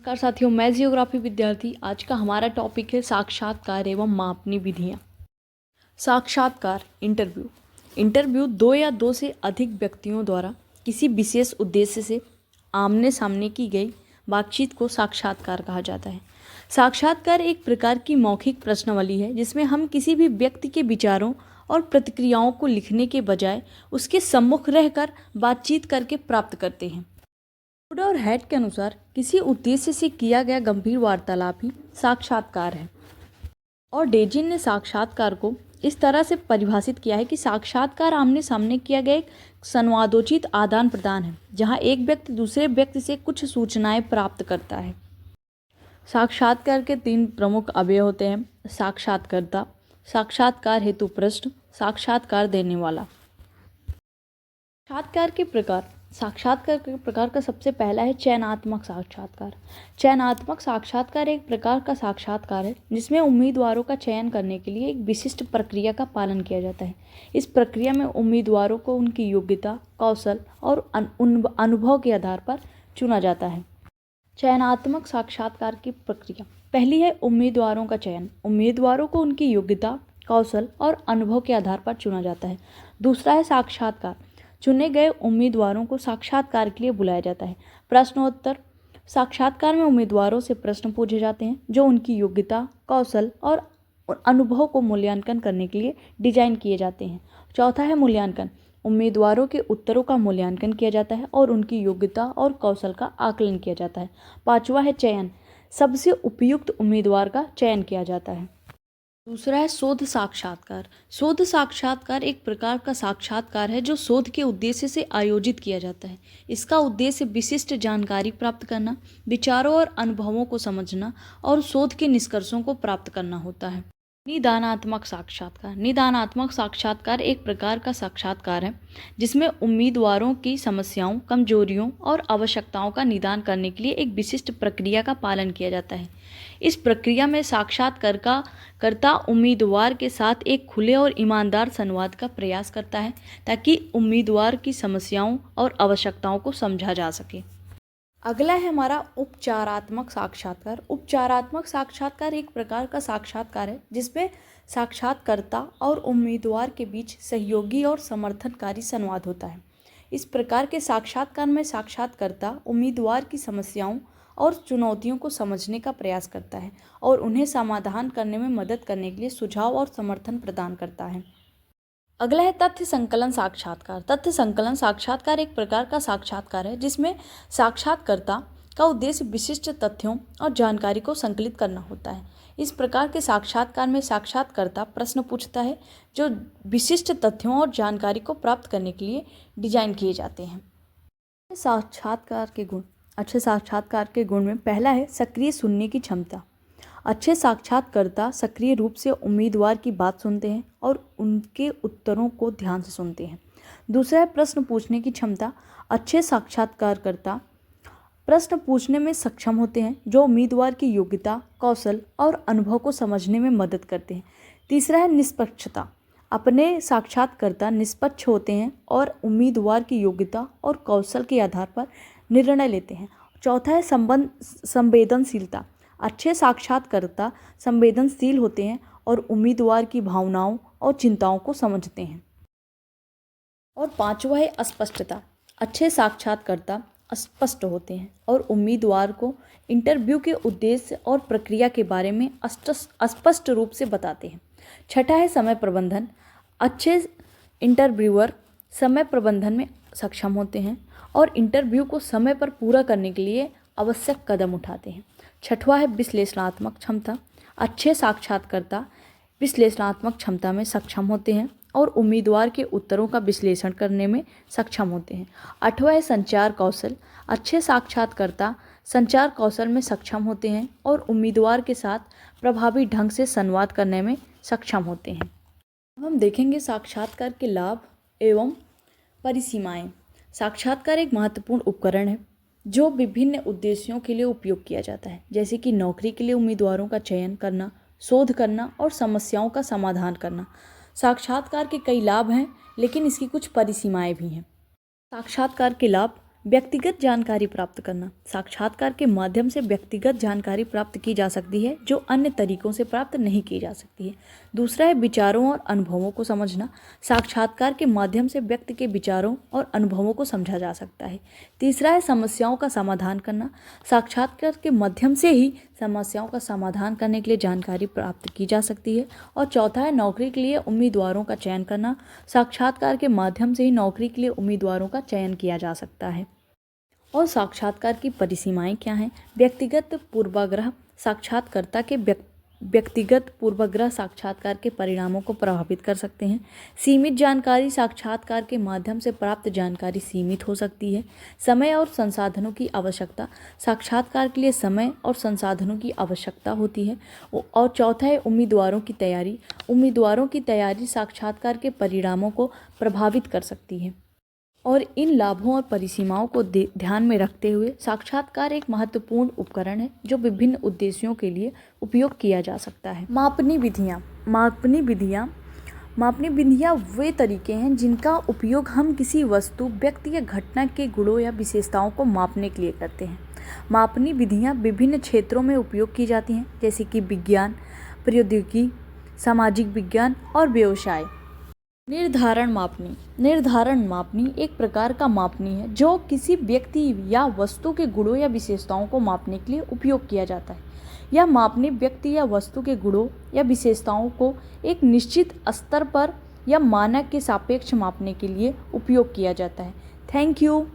नमस्कार साथियों, मैं जियोग्राफी विद्यार्थी। आज का हमारा टॉपिक है साक्षात्कार एवं मापनी विधियाँ। साक्षात्कार इंटरव्यू दो या दो से अधिक व्यक्तियों द्वारा किसी विशेष उद्देश्य से आमने सामने की गई बातचीत को साक्षात्कार कहा जाता है। साक्षात्कार एक प्रकार की मौखिक प्रश्नावली है जिसमें हम किसी भी व्यक्ति के विचारों और प्रतिक्रियाओं को लिखने के बजाय उसके सम्मुख रहकर बातचीत करके प्राप्त करते हैं। वुड और हेड के अनुसार किसी उद्देश्य से किया गया गंभीर वार्तालाप ही साक्षात्कार है। और डेजिन ने साक्षात्कार को इस तरह से परिभाषित किया है कि साक्षात्कार आमने सामने किया गया एक संवादोचित आदान प्रदान है जहां एक व्यक्ति दूसरे व्यक्ति से कुछ सूचनाएं प्राप्त करता है। साक्षात्कार के 3 प्रमुख अवयव होते हैं: साक्षात्कारता, साक्षात्कार हेतु प्रश्न, साक्षात्कार देने वाला। साक्षात्कार के प्रकार का सबसे पहला है चयनात्मक साक्षात्कार। चयनात्मक साक्षात्कार एक प्रकार का साक्षात्कार है जिसमें उम्मीदवारों का चयन करने के लिए एक विशिष्ट प्रक्रिया का पालन किया जाता है। इस प्रक्रिया में उम्मीदवारों को उनकी योग्यता, कौशल और अनुभव के आधार पर चुना जाता है। चयनात्मक साक्षात्कार की प्रक्रिया: पहली है उम्मीदवारों का चयन। उम्मीदवारों को उनकी योग्यता, कौशल और अनुभव के आधार पर चुना जाता है। दूसरा है साक्षात्कार। चुने गए उम्मीदवारों को साक्षात्कार के लिए बुलाया जाता है। प्रश्नोत्तर: साक्षात्कार में उम्मीदवारों से प्रश्न पूछे जाते हैं जो उनकी योग्यता, कौशल और अनुभव को मूल्यांकन करने के लिए डिजाइन किए जाते हैं। चौथा है मूल्यांकन। उम्मीदवारों के उत्तरों का मूल्यांकन किया जाता है और उनकी योग्यता और कौशल का आकलन किया जाता है। पांचवा है चयन। सबसे उपयुक्त उम्मीदवार का चयन किया जाता है। दूसरा है शोध साक्षात्कार। शोध साक्षात्कार एक प्रकार का साक्षात्कार है जो शोध के उद्देश्य से आयोजित किया जाता है। इसका उद्देश्य विशिष्ट जानकारी प्राप्त करना, विचारों और अनुभवों को समझना और शोध के निष्कर्षों को प्राप्त करना होता है। निदानात्मक साक्षात्कार। निदानात्मक साक्षात्कार एक प्रकार का साक्षात्कार है जिसमें उम्मीदवारों की समस्याओं, कमजोरियों और आवश्यकताओं का निदान करने के लिए एक विशिष्ट प्रक्रिया का पालन किया जाता है। इस प्रक्रिया में साक्षात्कारकर्ता उम्मीदवार के साथ एक खुले और ईमानदार संवाद का प्रयास करता है ताकि उम्मीदवार की समस्याओं और आवश्यकताओं को समझा जा सके। अगला है हमारा उपचारात्मक साक्षात्कार। उपचारात्मक साक्षात्कार एक प्रकार का साक्षात्कार है जिसमें साक्षात्कर्ता और उम्मीदवार के बीच सहयोगी और समर्थनकारी संवाद होता है। इस प्रकार के साक्षात्कार में साक्षात्कर्ता उम्मीदवार की समस्याओं और चुनौतियों को समझने का प्रयास करता है और उन्हें समाधान करने में मदद करने के लिए सुझाव और समर्थन प्रदान करता है। अगला है तथ्य संकलन साक्षात्कार। तथ्य संकलन साक्षात्कार एक प्रकार का साक्षात्कार है जिसमें साक्षात्कर्ता का उद्देश्य विशिष्ट तथ्यों और जानकारी को संकलित करना होता है। इस प्रकार के साक्षात्कार में साक्षात्कर्ता प्रश्न पूछता है जो विशिष्ट तथ्यों और जानकारी को प्राप्त करने के लिए डिजाइन किए जाते हैं। साक्षात्कार के गुण। अच्छे साक्षात्कार के गुण में पहला है सक्रिय सुनने की क्षमता। अच्छे साक्षात्कर्ता सक्रिय रूप से उम्मीदवार की बात सुनते हैं और उनके उत्तरों को ध्यान से सुनते हैं। दूसरा है प्रश्न पूछने की क्षमता। अच्छे साक्षात्कारकर्ता प्रश्न पूछने में सक्षम होते हैं जो उम्मीदवार की योग्यता, कौशल और अनुभव को समझने में मदद करते हैं। तीसरा है निष्पक्षता। अपने साक्षात्कर्ता निष्पक्ष होते हैं और उम्मीदवार की योग्यता और कौशल के आधार पर निर्णय लेते हैं। चौथा है संवेदनशीलता। अच्छे साक्षात्कर्ता संवेदनशील होते हैं और उम्मीदवार की भावनाओं और चिंताओं को समझते हैं। और पांचवा है स्पष्टता। अच्छे साक्षात्कर्ता स्पष्ट होते हैं और उम्मीदवार को इंटरव्यू के उद्देश्य और प्रक्रिया के बारे में स्पष्ट रूप से बताते हैं। छठा है समय प्रबंधन। अच्छे इंटरव्यूअर समय प्रबंधन में सक्षम होते हैं और इंटरव्यू को समय पर पूरा करने के लिए आवश्यक कदम उठाते हैं। छठवां है विश्लेषणात्मक क्षमता। अच्छे साक्षात्कर्ता विश्लेषणात्मक क्षमता में सक्षम होते हैं और उम्मीदवार के उत्तरों का विश्लेषण करने में सक्षम होते हैं। आठवां है संचार कौशल। अच्छे साक्षात्कर्ता संचार कौशल में सक्षम होते हैं और उम्मीदवार के साथ प्रभावी ढंग से संवाद करने में सक्षम होते हैं। अब हम देखेंगे साक्षात्कार के लाभ एवं परिसीमाएं। साक्षात्कार एक महत्वपूर्ण उपकरण है जो विभिन्न उद्देश्यों के लिए उपयोग किया जाता है, जैसे कि नौकरी के लिए उम्मीदवारों का चयन करना, शोध करना और समस्याओं का समाधान करना। साक्षात्कार के कई लाभ हैं लेकिन इसकी कुछ परिसीमाएं भी हैं। साक्षात्कार के लाभ: व्यक्तिगत जानकारी प्राप्त करना। साक्षात्कार के माध्यम से व्यक्तिगत जानकारी प्राप्त की जा सकती है जो अन्य तरीकों से प्राप्त नहीं की जा सकती है। दूसरा है विचारों और अनुभवों को समझना। साक्षात्कार के माध्यम से व्यक्ति के विचारों और अनुभवों को समझा जा सकता है। तीसरा है समस्याओं का समाधान करना। साक्षात्कार के माध्यम से ही समस्याओं का समाधान करने के लिए जानकारी प्राप्त की जा सकती है। और चौथा है नौकरी के लिए उम्मीदवारों का चयन करना। साक्षात्कार के माध्यम से ही नौकरी के लिए उम्मीदवारों का चयन किया जा सकता है। और साक्षात्कार की परिसीमाएं क्या हैं? व्यक्तिगत पूर्वाग्रह साक्षात्कर्ता के व्यक्तिगत पूर्वाग्रह साक्षात्कार के परिणामों को प्रभावित कर सकते हैं। सीमित जानकारी साक्षात्कार के माध्यम से प्राप्त जानकारी सीमित हो सकती है। समय और संसाधनों की आवश्यकता साक्षात्कार के लिए समय और संसाधनों की आवश्यकता होती है। और चौथा है उम्मीदवारों की तैयारी। उम्मीदवारों की तैयारी साक्षात्कार के परिणामों को प्रभावित कर सकती है। और इन लाभों और परिसीमाओं को ध्यान में रखते हुए साक्षात्कार एक महत्वपूर्ण उपकरण है जो विभिन्न उद्देश्यों के लिए उपयोग किया जा सकता है। मापनी विधियाँ वे तरीके हैं जिनका उपयोग हम किसी वस्तु, व्यक्ति या घटना के गुणों या विशेषताओं को मापने के लिए करते हैं। मापनी विधियाँ विभिन्न क्षेत्रों में उपयोग की जाती हैं, जैसे कि विज्ञान, प्रौद्योगिकी, सामाजिक विज्ञान और व्यवसाय। निर्धारण मापनी एक प्रकार का मापनी है जो किसी व्यक्ति या वस्तु के गुणों या विशेषताओं को मापने के लिए उपयोग किया जाता है। यह मापनी व्यक्ति या वस्तु के गुणों या विशेषताओं को एक निश्चित स्तर पर या मानक के सापेक्ष मापने के लिए उपयोग किया जाता है। Thank you.